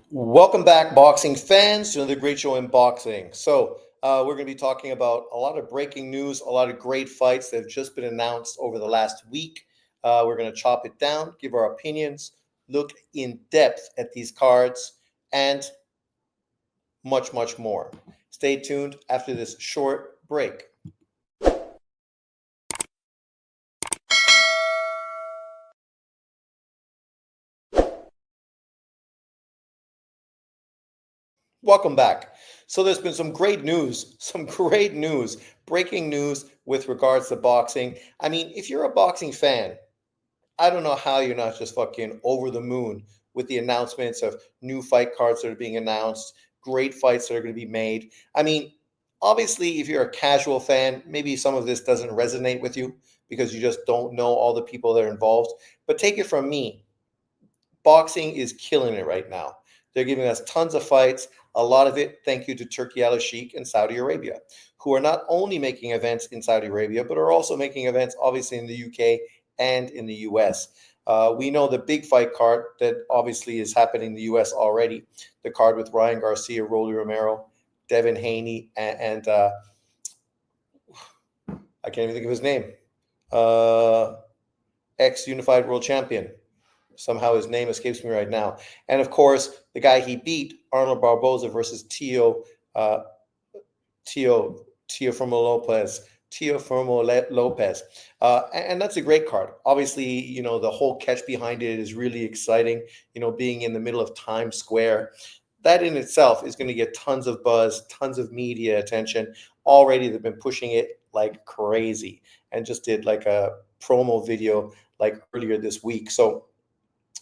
Welcome back, boxing fans, to another great show in boxing. We're going to be talking about a lot of breaking news, a lot of great fights that have just been announced over the last week. We're going to chop it down, give our opinions, look in depth at these cards, and much, much more. Stay tuned after this short break. Welcome back. So there's been some great news, breaking news with regards to boxing. I mean, if you're a boxing fan, I don't know how you're not just fucking over the moon with the announcements of new fight cards that are being announced, great fights that are going to be made. I mean, obviously, if you're a casual fan, maybe some of this doesn't resonate with you because you just don't know all the people that are involved. But take it from me, boxing is killing it right now. They're giving us tons of fights. A lot of it, thank you to Turkey Al Sheikh and Saudi Arabia, who are not only making events in Saudi Arabia, but are also making events, obviously, in the UK and in the US. We know the big fight card that obviously is happening in the US already, the card with Ryan Garcia, Rolly Romero, Devin Haney, and I can't even think of his name, ex-unified world champion. Somehow his name escapes me right now. And of course, the guy he beat, Arnold Barboza versus uh, Tio, Teofimo Lopez. Teofimo Lopez. And that's a great card. Obviously, the whole catch behind it is really exciting. Being in the middle of Times Square, that in itself is going to get tons of buzz, tons of media attention. Already, they've been pushing it like crazy and just did like a promo video like earlier this week. So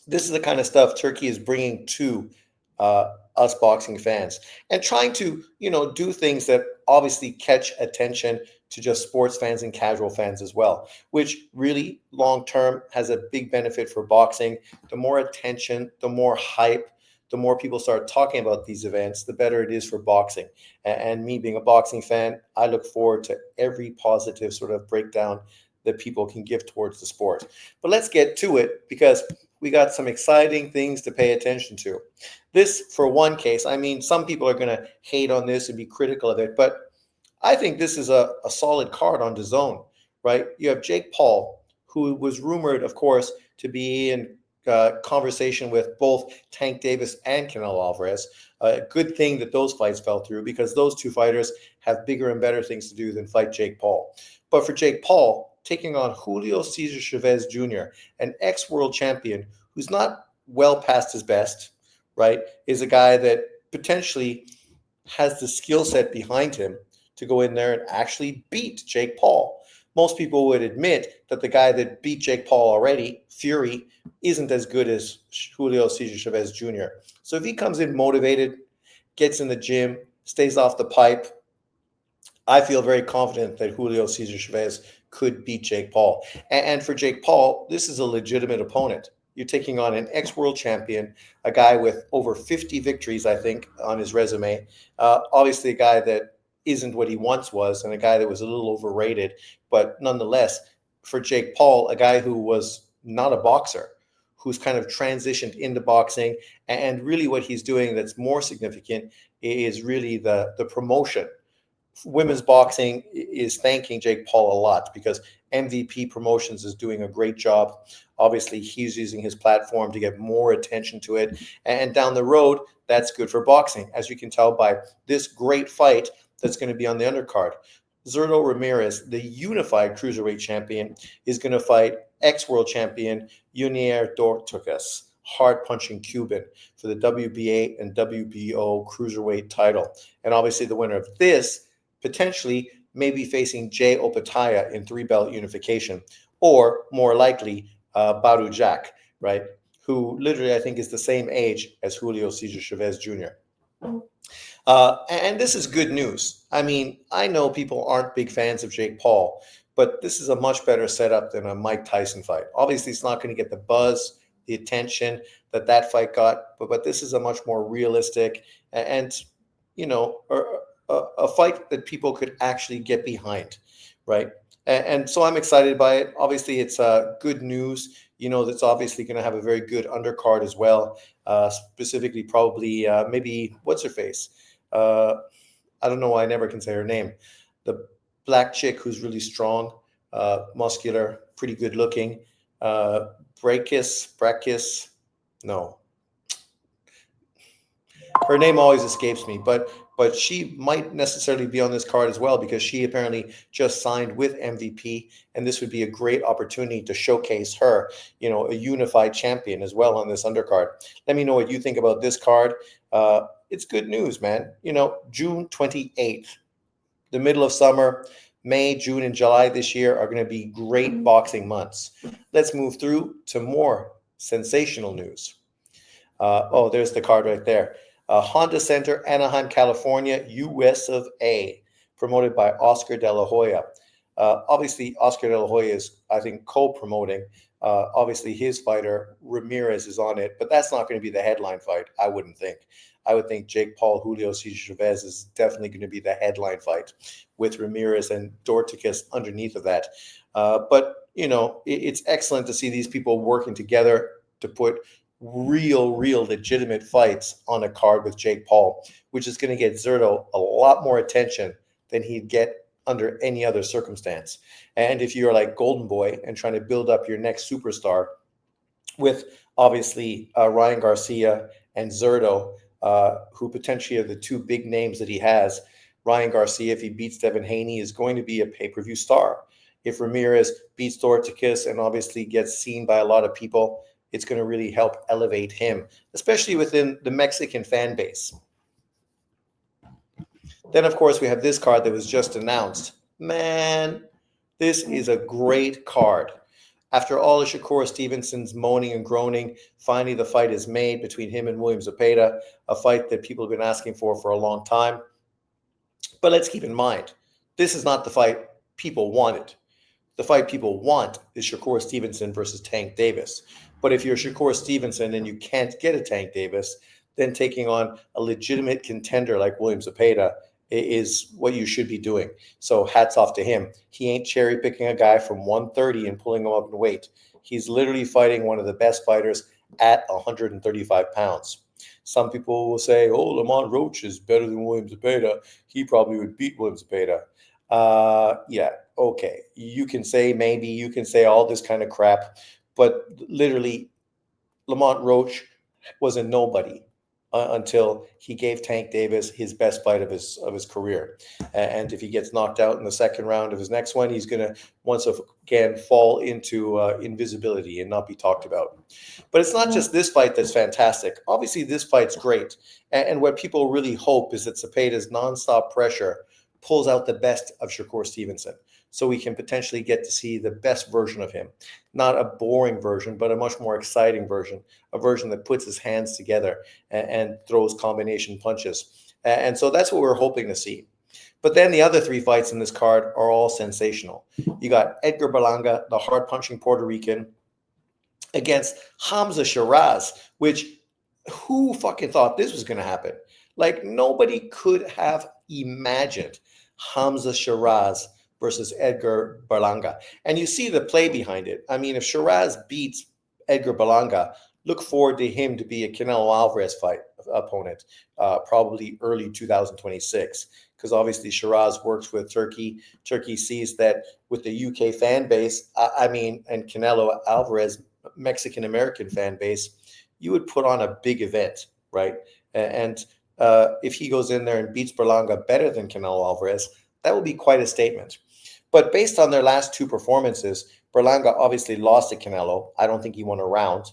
this is the kind of stuff Turkey is bringing to us boxing fans and trying to, do things that obviously catch attention to just sports fans and casual fans as well, which really long term has a big benefit for boxing. The more attention, the more hype, the more people start talking about these events, the better it is for boxing. And me being a boxing fan, I look forward to every positive sort of breakdown that people can give towards the sport. But let's get to it because we got some exciting things to pay attention to. This, for one case, I mean, some people are going to hate on this and be critical of it, but I think this is a solid card on the zone, right? You have Jake Paul, who was rumored, of course, to be in conversation with both Tank Davis and Canelo Alvarez. A good thing that those fights fell through because those two fighters have bigger and better things to do than fight Jake Paul. But for Jake Paul, taking on Julio Cesar Chavez Jr., an ex-world champion who's not well past his best, right, is a guy that potentially has the skill set behind him to go in there and actually beat Jake Paul. Most people would admit that the guy that beat Jake Paul already, Fury, isn't as good as Julio Cesar Chavez Jr. So if he comes in motivated, gets in the gym, stays off the pipe, I feel very confident that Julio Cesar Chavez could beat Jake Paul. And for Jake Paul, this is a legitimate opponent. You're taking on an ex-world champion, a guy with over 50 victories, I think, on his resume. Obviously, a guy that isn't what he once was, and a guy that was a little overrated. But nonetheless, for Jake Paul, a guy who was not a boxer, who's kind of transitioned into boxing, and really what he's doing that's more significant is really the promotion. Women's boxing is thanking Jake Paul a lot because MVP Promotions is doing a great job. Obviously, he's using his platform to get more attention to it. And down the road, that's good for boxing, as you can tell by this great fight that's going to be on the undercard. Zurdo Ramirez, the unified cruiserweight champion, is going to fight ex-world champion Junior Dortugas, hard-punching Cuban, for the WBA and WBO cruiserweight title. And obviously, the winner of this potentially maybe facing Jay Opataya in three-belt unification, or more likely, Baru Jack, right? Who literally I think is the same age as Julio Cesar Chavez Jr. And this is good news. I mean, I know people aren't big fans of Jake Paul, but this is a much better setup than a Mike Tyson fight. Obviously, it's not going to get the buzz, the attention that fight got, but this is a much more realistic and a fight that people could actually get behind, right? And so I'm excited by it. Obviously, it's good news. That's obviously going to have a very good undercard as well. specifically probably maybe what's her face? Uh, I don't know why I never can say her name. The black chick who's really strong, muscular, pretty good looking. Uh, Brakis, no, her name always escapes me, but she might necessarily be on this card as well because she apparently just signed with MVP, and this would be a great opportunity to showcase her, a unified champion as well on this undercard. Let me know what you think about this card. It's good news, man. June 28th, the middle of summer. May, June, and July this year are going to be great boxing months. Let's move through to more sensational news. Oh, there's the card right there. Honda Center, Anaheim, California, US of A, promoted by Oscar De La Hoya. Obviously, Oscar De La Hoya is, I think, co-promoting. Obviously, his fighter, Ramirez, is on it, but that's not going to be the headline fight, I wouldn't think. I would think Jake Paul, Julio Cesar Chavez is definitely going to be the headline fight with Ramirez and Dorticus underneath of that. But, it's excellent to see these people working together to put real legitimate fights on a card with Jake Paul, which is going to get Zerto a lot more attention than he'd get under any other circumstance. And if you're like Golden Boy and trying to build up your next superstar with obviously Ryan Garcia and Zerto, who potentially are the two big names that he has. Ryan Garcia, if he beats Devin Haney, is going to be a pay-per-view star. If Ramirez beats Dorticus and obviously gets seen by a lot of people, it's going to really help elevate him, especially within the Mexican fan base. Then, of course, we have this card that was just announced. Man, this is a great card. After all of Shakur Stevenson's moaning and groaning, finally the fight is made between him and William Zepeda, a fight that people have been asking for a long time. But let's keep in mind, this is not the fight people wanted. The fight people want is Shakur Stevenson versus Tank Davis. But if you're Shakur Stevenson and you can't get a Tank Davis, then taking on a legitimate contender like William Zepeda is what you should be doing. So hats off to him. He ain't cherry picking a guy from 130 and pulling him up in weight. He's literally fighting one of the best fighters at 135 pounds. Some people will say, oh, Lamont Roach is better than William Zepeda. He probably would beat William Zepeda. Yeah, okay. You can say maybe, you can say all this kind of crap, but literally Lamont Roach was a nobody until he gave Tank Davis his best fight of his career. And if he gets knocked out in the second round of his next one, he's going to once again fall into invisibility and not be talked about. But it's not just this fight that's fantastic. Obviously, this fight's great. And what people really hope is that Cepeda's nonstop pressure pulls out the best of Shakur Stevenson, so we can potentially get to see the best version of him. Not a boring version, but a much more exciting version, a version that puts his hands together and throws combination punches. And so that's what we're hoping to see. But then the other three fights in this card are all sensational. You got Edgar Berlanga, the hard-punching Puerto Rican, against Hamza Shiraz, which who fucking thought this was going to happen? Like, nobody could have imagined Hamza Shiraz versus Edgar Berlanga. And you see the play behind it. I mean, if Shiraz beats Edgar Berlanga, look forward to him to be a Canelo Alvarez fight opponent, probably early 2026. Because obviously Shiraz works with Turkey. Turkey sees that with the UK fan base, and Canelo Alvarez, Mexican-American fan base, you would put on a big event, right? And if he goes in there and beats Berlanga better than Canelo Alvarez, that will be quite a statement. But based on their last two performances, Berlanga obviously lost to Canelo. I don't think he won a round.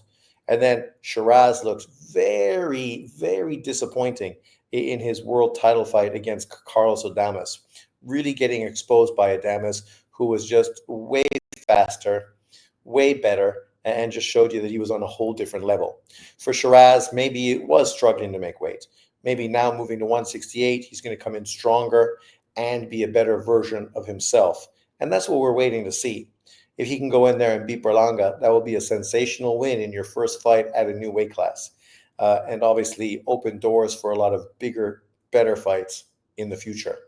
And then Shiraz looks very, very disappointing in his world title fight against Carlos Adames, really getting exposed by Adames, who was just way faster, way better, and just showed you that he was on a whole different level. For Shiraz, maybe it was struggling to make weight. Maybe now moving to 168, he's going to come in stronger and be a better version of himself. And that's what we're waiting to see. If he can go in there and beat Berlanga, that will be a sensational win in your first fight at a new weight class. And obviously open doors for a lot of bigger, better fights in the future.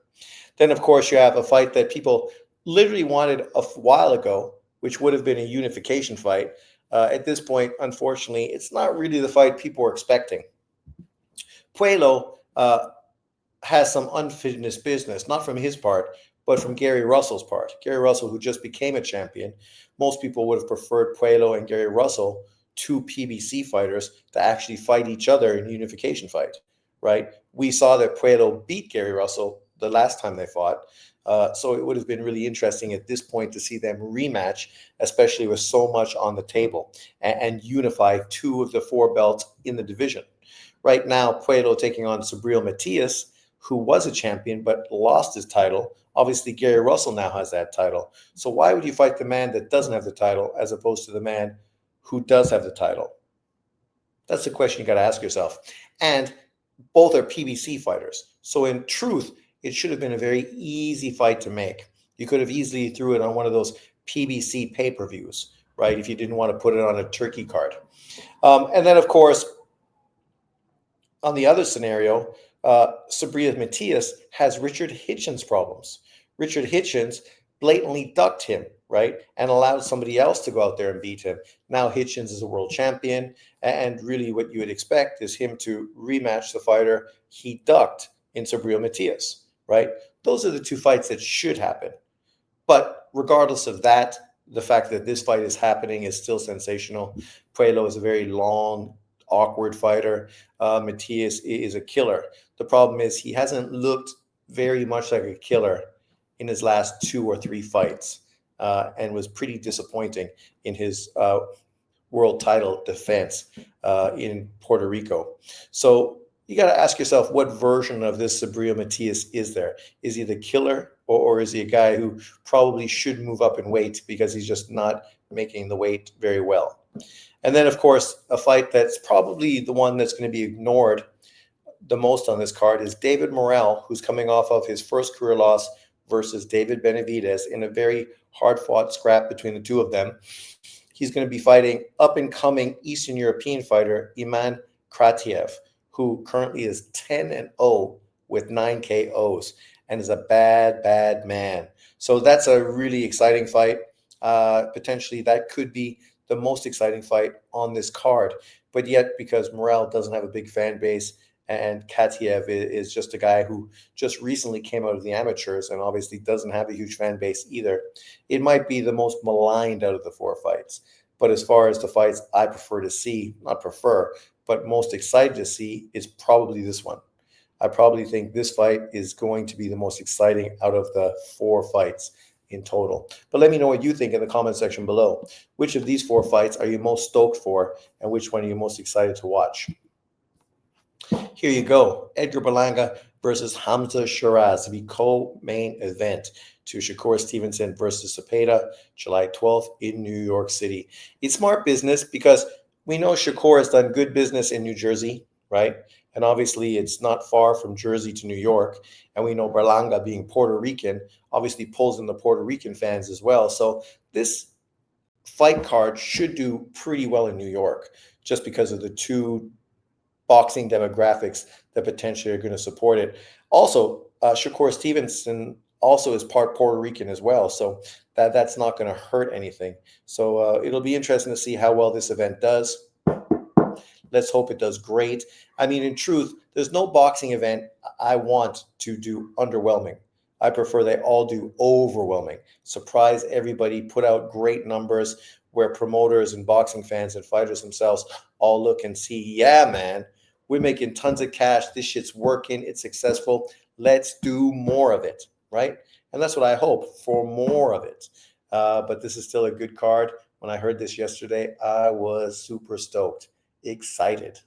Then, of course, you have a fight that people literally wanted a while ago, which would have been a unification fight. At this point, unfortunately, it's not really the fight people were expecting. Puello has some unfinished business, not from his part, but from Gary Russell's part. Gary Russell, who just became a champion, most people would have preferred Puello and Gary Russell, two PBC fighters, to actually fight each other in a unification fight, right? We saw that Puello beat Gary Russell the last time they fought. So it would have been really interesting at this point to see them rematch, especially with so much on the table, and unify two of the four belts in the division. Right now, Puello taking on Subriel Matias, who was a champion but lost his title. Obviously, Gary Russell now has that title. So why would you fight the man that doesn't have the title as opposed to the man who does have the title? That's the question you got to ask yourself. And both are PBC fighters. So in truth, it should have been a very easy fight to make. You could have easily threw it on one of those PBC pay-per-views, right? If you didn't want to put it on a turkey card. And then, of course, on the other scenario, Subriel Matias has Richard Hitchens problems. Richard Hitchens blatantly ducked him, right, and allowed somebody else to go out there and beat him. Now Hitchens is a world champion, and really what you would expect is him to rematch the fighter he ducked in Subriel Matias, right? Those are the two fights that should happen. But regardless of that, the fact that this fight is happening is still sensational. Puello is a very long, awkward fighter. Matias is a killer. The problem is he hasn't looked very much like a killer in his last 2 or 3 fights, and was pretty disappointing in his world title defense in Puerto Rico. So you got to ask yourself, what version of this Subriel Matias is there? Is he the killer, or is he a guy who probably should move up in weight because he's just not making the weight very well? And then, of course, a fight that's probably the one that's going to be ignored the most on this card is David Morrell, who's coming off of his first career loss versus David Benavidez in a very hard-fought scrap between the two of them. He's going to be fighting up-and-coming Eastern European fighter Iman Kratiev, who currently is 10-0 with 9 KOs and is a bad, bad man. So that's a really exciting fight. Potentially that could be the most exciting fight on this card. But yet, because Morrell doesn't have a big fan base and Kratiev is just a guy who just recently came out of the amateurs and obviously doesn't have a huge fan base either, it might be the most maligned out of the 4 fights. But as far as the fights I prefer to see, not prefer, but most excited to see, is probably this one. I probably think this fight is going to be the most exciting out of the 4 fights in total. But let me know what you think in the comment section below. Which of these 4 fights are you most stoked for, and which one are you most excited to watch? Here you go. Edgar Berlanga versus Hamza Shiraz, the co-main event to Shakur Stevenson versus Cepeda, July 12th in New York City. It's smart business because we know Shakur has done good business in New Jersey, right? And obviously it's not far from Jersey to New York. And we know Berlanga, being Puerto Rican, obviously pulls in the Puerto Rican fans as well. So this fight card should do pretty well in New York just because of the two boxing demographics that potentially are going to support it. Also, Shakur Stevenson also is part Puerto Rican as well, so that's not going to hurt anything. So it'll be interesting to see how well this event does. Let's hope it does great. I mean, in truth, there's no boxing event I want to do underwhelming. I prefer they all do overwhelming. Surprise everybody, put out great numbers where promoters and boxing fans and fighters themselves all look and see, yeah, man, we're making tons of cash. This shit's working. It's successful. Let's do more of it, right? And that's what I hope, for more of it. But this is still a good card. When I heard this yesterday, I was super stoked, excited.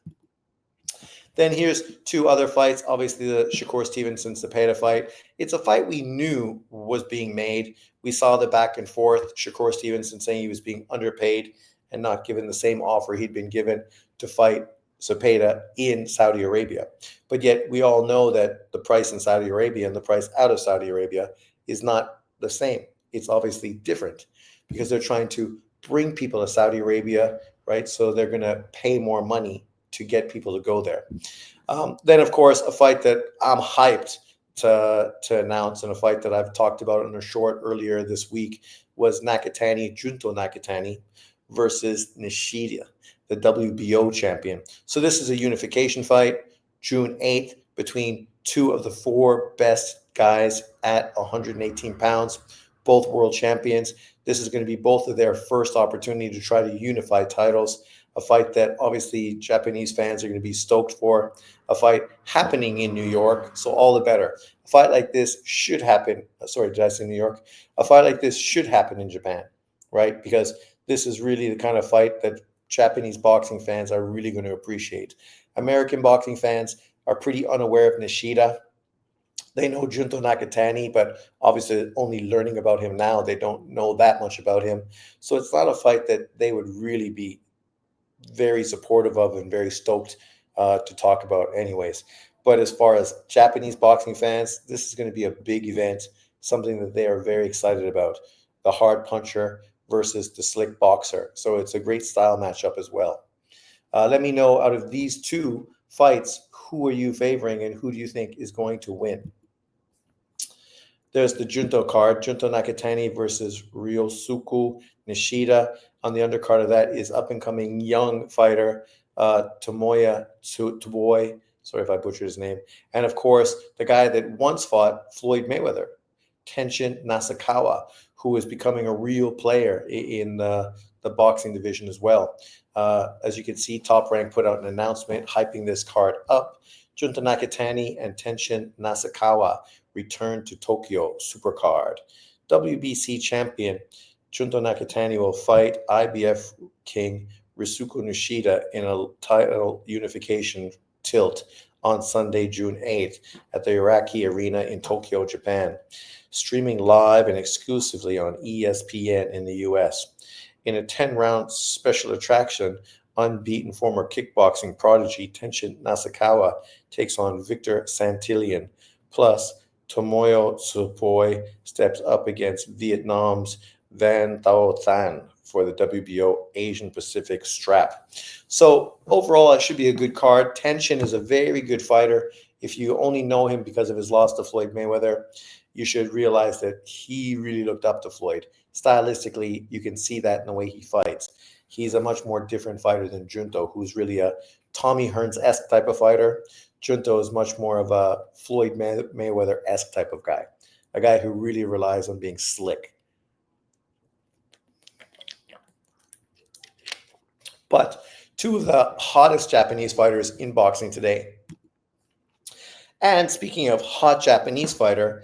Then here's 2 other fights. Obviously, the Shakur Stevenson-Cepeda fight. It's a fight we knew was being made. We saw the back and forth. Shakur Stevenson saying he was being underpaid and not given the same offer he'd been given to fight Cepeda in Saudi Arabia. But yet we all know that the price in Saudi Arabia and the price out of Saudi Arabia is not the same. It's obviously different because they're trying to bring people to Saudi Arabia, right? So they're going to pay more money to get people to go there. Then, of course, a fight that I'm hyped to announce, and a fight that I've talked about in a short earlier this week, was Junto Nakatani versus Nishida, the WBO champion. So this is a unification fight, June 8th, between two of the four best guys at 118 pounds, both world champions. This is going to be both of their first opportunity to try to unify titles, a fight that obviously Japanese fans are going to be stoked for, a fight happening in New York, so all the better. A fight like this should happen. Sorry, did I say New York? A fight like this should happen in Japan, right? Because this is really the kind of fight that Japanese boxing fans are really going to appreciate. American boxing fans are pretty unaware of Nishida. They know Junto Nakatani, but obviously only learning about him now. They don't know that much about him. So it's not a fight that they would really be very supportive of and very stoked to talk about anyways. But as far as Japanese boxing fans, this is going to be a big event, something that they are very excited about. The hard puncher versus the slick boxer. So it's a great style matchup as well. Let me know, out of these two fights, who are you favoring and who do you think is going to win? There's the Junto card, Junto Nakatani versus Ryosuke Nishida. On the undercard of that is up-and-coming young fighter Tomoya Tsuboy. Sorry if I butchered his name. And, of course, the guy that once fought Floyd Mayweather, Tenshin Nasukawa, who is becoming a real player in the boxing division as well. As you can see, Top Rank put out an announcement hyping this card up. Junto Nakatani and Tenshin Nasukawa return to Tokyo Supercard. WBC champion Junto Nakatani will fight IBF king Ryosuke Nishida in a title unification tilt on Sunday, June 8th at the Iraqi Arena in Tokyo, Japan. Streaming live and exclusively on ESPN in the US. In a 10-round special attraction, unbeaten former kickboxing prodigy Tenshin Nasukawa takes on Victor Santillan. Plus, Tomoyo Tsuboy steps up against Vietnam's Van Thao Than for the WBO Asian Pacific strap. So overall, it should be a good card. Tenshin is a very good fighter. If you only know him because of his loss to Floyd Mayweather, you should realize that he really looked up to Floyd. Stylistically, you can see that in the way he fights. He's a much more different fighter than Junto, who's really a Tommy Hearns-esque type of fighter. Junto is much more of a Floyd Mayweather-esque type of guy, a guy who really relies on being slick. But two of the hottest Japanese fighters in boxing today. And speaking of hot Japanese fighter,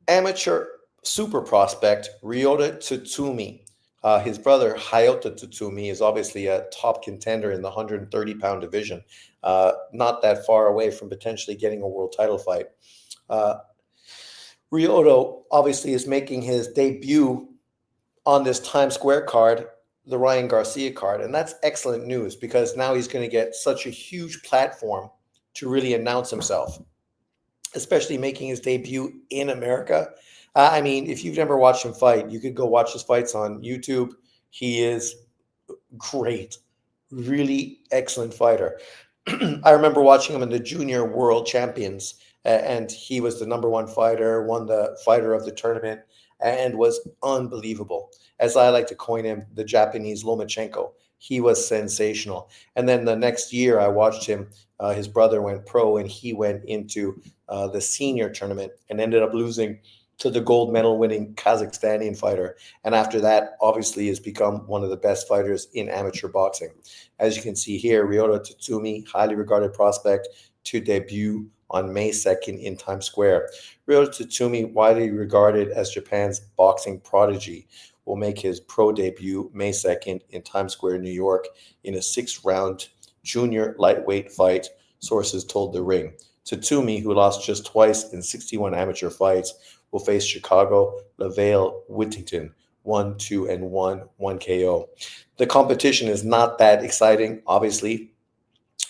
amateur super prospect Ryota Tsutsumi. His brother Hayata Tsutsumi is obviously a top contender in the 130-pound division, not that far away from potentially getting a world title fight. Ryota obviously is making his debut on this Times Square card, the Ryan Garcia card, and that's excellent news because now he's going to get such a huge platform to really announce himself, especially making his debut in America. I mean, if you've never watched him fight, you could go watch his fights on YouTube. He is great, really excellent fighter. I remember watching him in the Junior World Champions, and he was the number one fighter, won the fighter of the tournament, and was unbelievable. As I like to coin him, the Japanese Lomachenko. He was sensational. And then the next year, I watched him. His brother went pro, and he went into the senior tournament and ended up losing to the gold medal winning Kazakhstanian fighter. And after that, obviously, has become one of the best fighters in amateur boxing. As you can see here, Ryota Tsutsumi, highly regarded prospect, to debut on May 2nd in Times Square. Ryota Tsutsumi, widely regarded as Japan's boxing prodigy, will make his pro debut May 2nd in Times Square, New York, in a 6-round junior lightweight fight, sources told The Ring. Tsutsumi, who lost just twice in 61 amateur fights, will face Chicago LaVale Whittington, 1-2-1, 1 KO. The competition is not that exciting, obviously,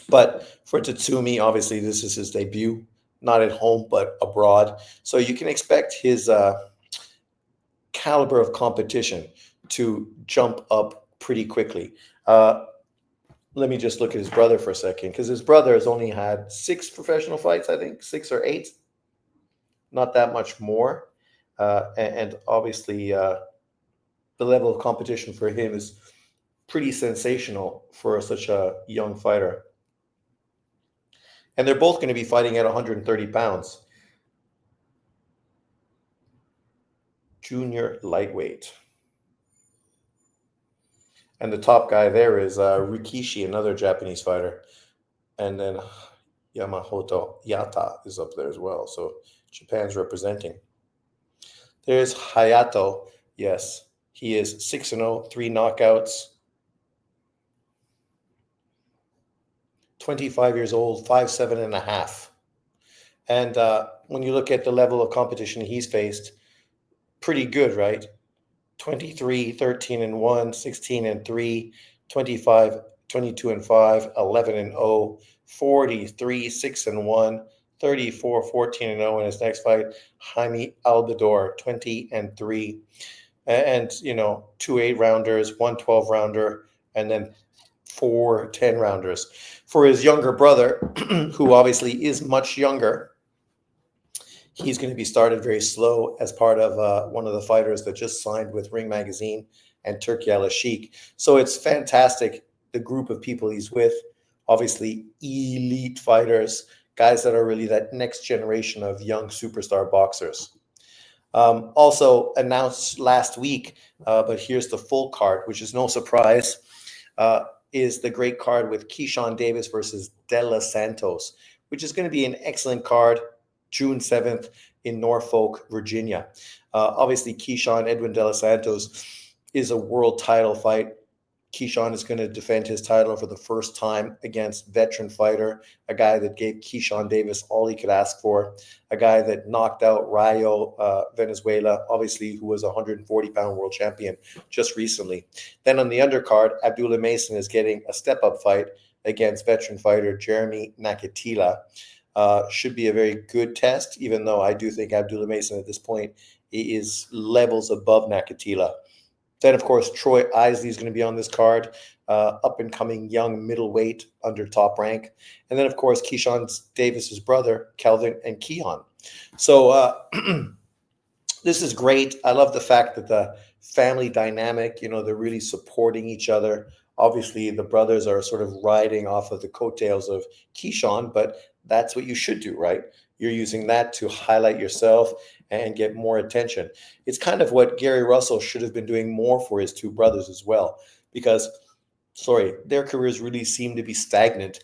but for Tsutsumi, obviously, this is his debut, not at home, but abroad. So you can expect his caliber of competition to jump up pretty quickly. Let me just look at his brother for a second, because his brother has only had 6 professional fights, I think, 6 or 8, not that much more. And obviously, the level of competition for him is pretty sensational for such a young fighter. And they're both going to be fighting at 130 pounds. Junior lightweight. And the top guy there is Rikishi, another Japanese fighter. And then Yamamoto Yata is up there as well. So Japan's representing. There's Hayato. Yes, he is 6-0, 3 knockouts. 25 years old, 5'7" and a half. And when you look at the level of competition he's faced, pretty good, right? 23, 13 and 1, 16 and 3, 25, 22 and 5, 11 and 0, 43, 6 and 1, 34, 14 and 0 in his next fight. Jaime Albador, 20 and 3. And, 2 8-rounders, 1 12-rounder, and then 4 10-rounders. For his younger brother, who obviously is much younger, he's going to be started very slow as part of one of the fighters that just signed with Ring Magazine and Turki Al-Sheikh. So it's fantastic, the group of people he's with. Obviously, elite fighters, guys that are really that next generation of young superstar boxers. Also announced last week, but here's the full card, which is no surprise, is the great card with Keyshawn Davis versus De Los Santos, which is going to be an excellent card. June 7th in Norfolk, Virginia. Obviously, Keyshawn Edwin De Los Santos is a world title fight. Keyshawn is going to defend his title for the first time against veteran fighter, a guy that gave Keyshawn Davis all he could ask for, a guy that knocked out Rayo Venezuela, obviously, who was a 140-pound world champion just recently. Then on the undercard, Abdullah Mason is getting a step-up fight against veteran fighter Jeremy Nakatila. Should be a very good test, even though I do think Abdullah Mason at this point is levels above Nakatila. Then, of course, Troy Isley is going to be on this card, up-and-coming young middleweight under Top Rank. And then, of course, Keyshawn Davis's brother, Kelvin and Keon. So this is great. I love the fact that the family dynamic, they're really supporting each other. Obviously, the brothers are sort of riding off of the coattails of Keyshawn, but that's what you should do, right? You're using that to highlight yourself and get more attention. It's kind of what Gary Russell should have been doing more for his two brothers as well, because, their careers really seem to be stagnant.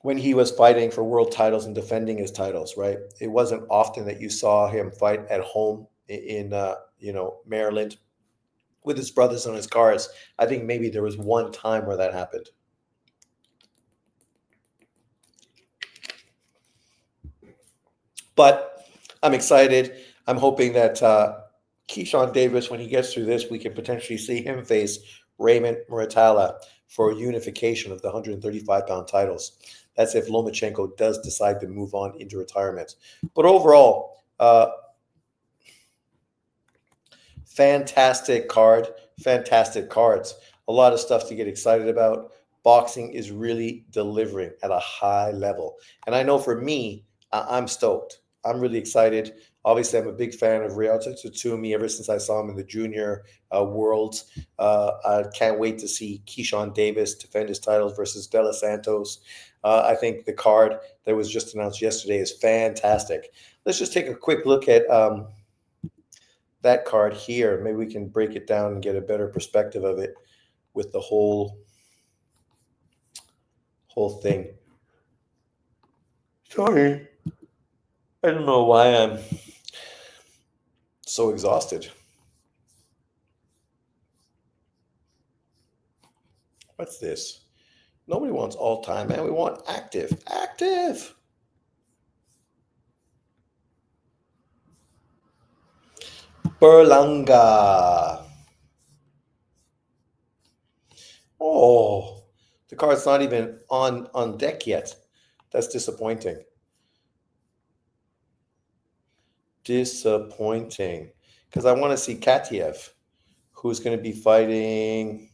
When he was fighting for world titles and defending his titles, right? It wasn't often that you saw him fight at home in Maryland with his brothers on his cars. I think maybe there was one time where that happened. But I'm excited. I'm hoping that Keyshawn Davis, when he gets through this, we can potentially see him face Raymond Muratalla for unification of the 135-pound titles. That's if Lomachenko does decide to move on into retirement. But overall, fantastic card, fantastic cards. A lot of stuff to get excited about. Boxing is really delivering at a high level. And I know for me, I'm stoked. I'm really excited. Obviously, I'm a big fan of Ryota Tatsumi ever since I saw him in the junior worlds. I can't wait to see Keyshawn Davis defend his titles versus De Los Santos. I think the card that was just announced yesterday is fantastic. Let's just take a quick look at that card here. Maybe we can break it down and get a better perspective of it with the whole thing. Sorry. I don't know why I'm so exhausted. What's this? Nobody wants all time, man. We want active. Active. Berlanga. Oh, the card's not even on deck yet. That's disappointing. Disappointing. Because I want to see Katiev, who's going to be fighting.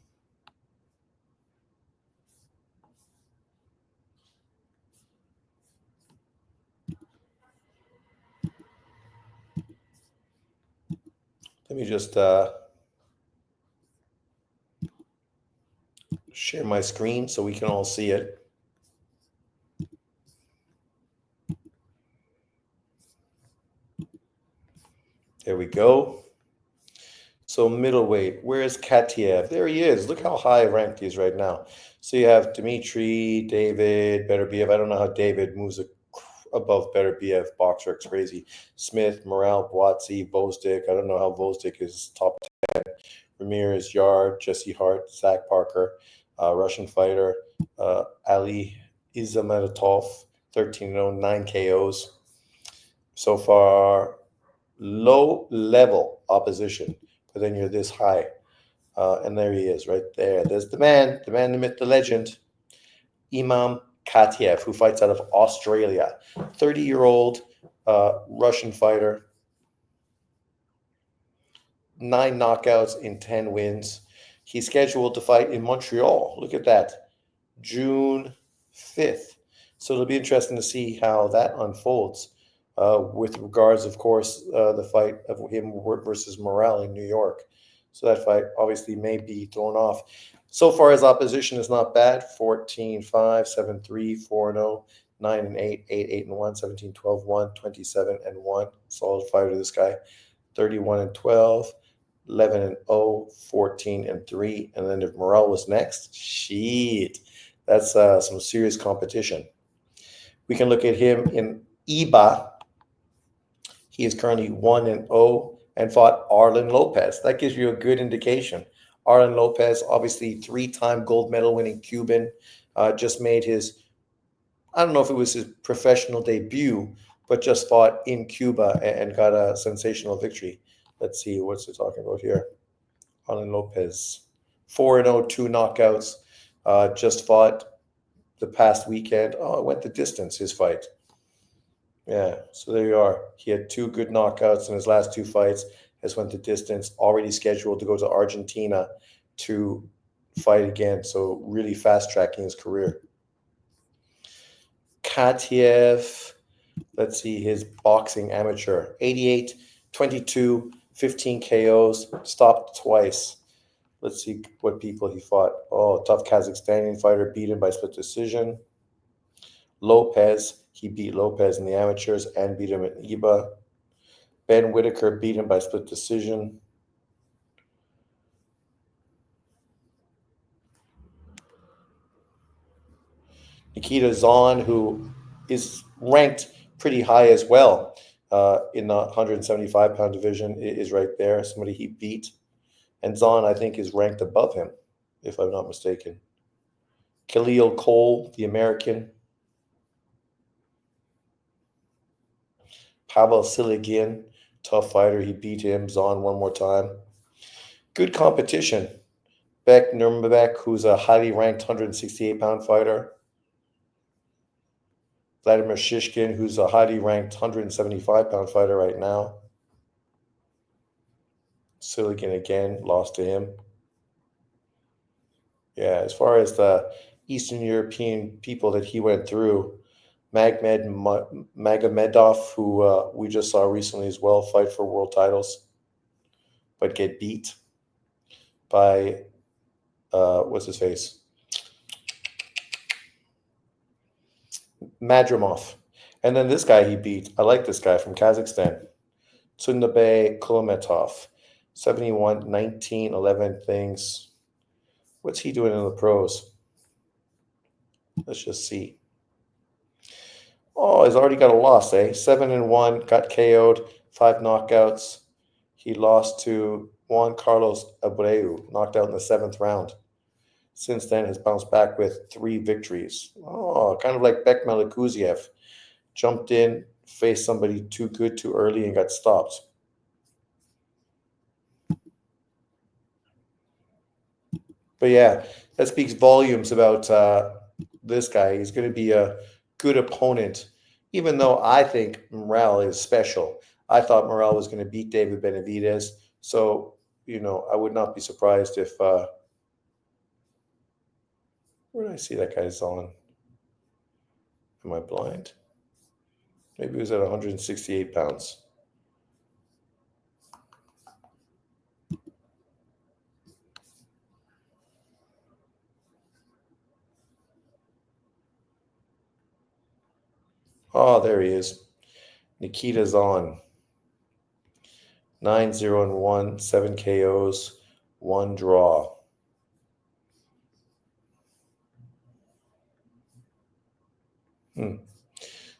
Let me just share my screen so we can all see it. There we go. So middleweight, where is Katiev? There he is. Look how high ranked he is right now. So you have Dmitry, David, Beterbiev. I don't know how David moves above Beterbiev. Boxer, it's crazy. Smith, Morel, Boatsy, Vosdik. I don't know how Vosdik is top 10. Ramirez, Yard, Jesse Hart, Zach Parker, Russian fighter, Ali Izametov, 13-0, 9 KOs. So far, low level opposition, but then you're this high. And there he is right there. There's the man, the myth, the legend, Imam Katiev, who fights out of Australia. 30-year-old Russian fighter. 9 knockouts in 10 wins. He's scheduled to fight in Montreal. Look at that. June 5th. So it'll be interesting to see how that unfolds. With regards, of course, the fight of him versus Morel in New York. So that fight obviously may be thrown off. So far, his opposition is not bad. 14-5, 7-3, 4-0, 9-8, 8-8-1, 17-12, 1, 27-1. Solid fighter, this guy. 31-12, 11-0, 14-3. And then if Morel was next, shit, that's some serious competition. We can look at him in IBA. He is currently 1-0 and fought Arlen Lopez. That gives you a good indication. Arlen Lopez, obviously 3-time gold medal winning Cuban, just made his, I don't know if it was his professional debut, but just fought in Cuba and got a sensational victory. Let's see, what's it talking about here? Arlen Lopez, 4-0, 2 knockouts, just fought the past weekend. Oh, it went the distance, his fight. Yeah, so there you are. He had 2 good knockouts in his last 2 fights, has went the distance, already scheduled to go to Argentina to fight again. So really fast-tracking his career. Katiev, let's see, his boxing amateur, 88, 22, 15 KOs, stopped twice. Let's see what people he fought. Oh, tough Kazakhstani fighter, beat him by split decision. Lopez, he beat Lopez in the amateurs and beat him at IBA. Ben Whitaker beat him by split decision. Nikita Zahn, who is ranked pretty high as well in the 175-pound division, is right there. Somebody he beat. And Zahn, I think, is ranked above him, if I'm not mistaken. Khalil Cole, the American. Pavel Siligin, tough fighter. He beat him. Zahn one more time. Good competition. Beck Nurmabek, who's a highly ranked 168-pound fighter. Vladimir Shishkin, who's a highly ranked 175-pound fighter right now. Siligin again, lost to him. Yeah, as far as the Eastern European people that he went through, Magomedov, who we just saw recently as well, fight for world titles, but get beat by, what's his face? Madrimov. And then this guy he beat. I like this guy from Kazakhstan. Tsundabe Kulometov. 71, 19, 11 things. What's he doing in the pros? Let's just see. Oh, he's already got a loss, eh? 7-1, got KO'd, 5 knockouts. He lost to Juan Carlos Abreu, knocked out in the 7th round. Since then, has bounced back with 3 victories. Oh, kind of like Bekmel Kuziev. Jumped in, faced somebody too good too early, and got stopped. But yeah, that speaks volumes about this guy. He's going to be a good opponent, even though I think Morel is special. I thought Morel was going to beat David Benavidez. So, I would not be surprised if where did I see that guy's on? Am I blind? Maybe he was at 168 pounds. Oh, there he is. Nikita's on. 9-0-1, 7 KOs, 1 draw.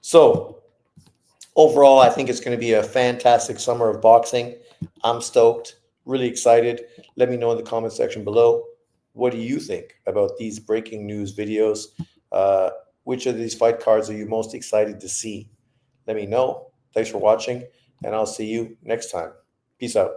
So, overall, I think it's going to be a fantastic summer of boxing. I'm stoked, really excited. Let me know in the comment section below. What do you think about these breaking news videos? Uh, which of these fight cards are you most excited to see? Let me know. Thanks for watching, and I'll see you next time. Peace out.